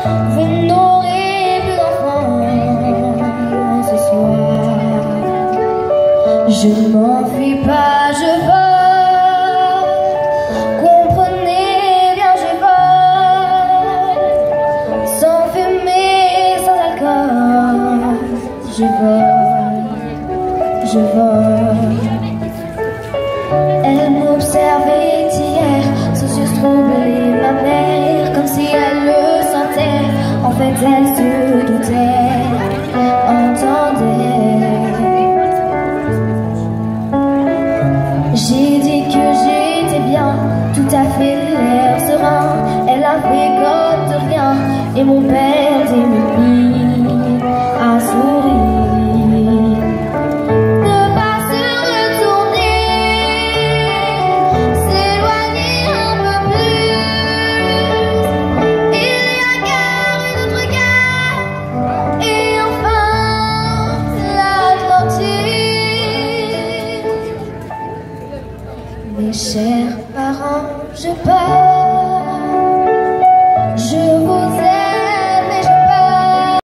Vous n'aurez plus d'enfants ce soir. Je ne m'enfuis pas, je vole. Comprenez bien, je vole. Sans fumée, sans alcool. Je vole, je vole. Elle m'observait hier, sans yeux troubler ma mère, comme si elle le sentait. En fait, elle se doutait, entendait. J'ai dit que j'étais bien, tout à fait l'air serein. Elle avait goût de rien, et mon père démuni a souri. Mes chers parents, je pars.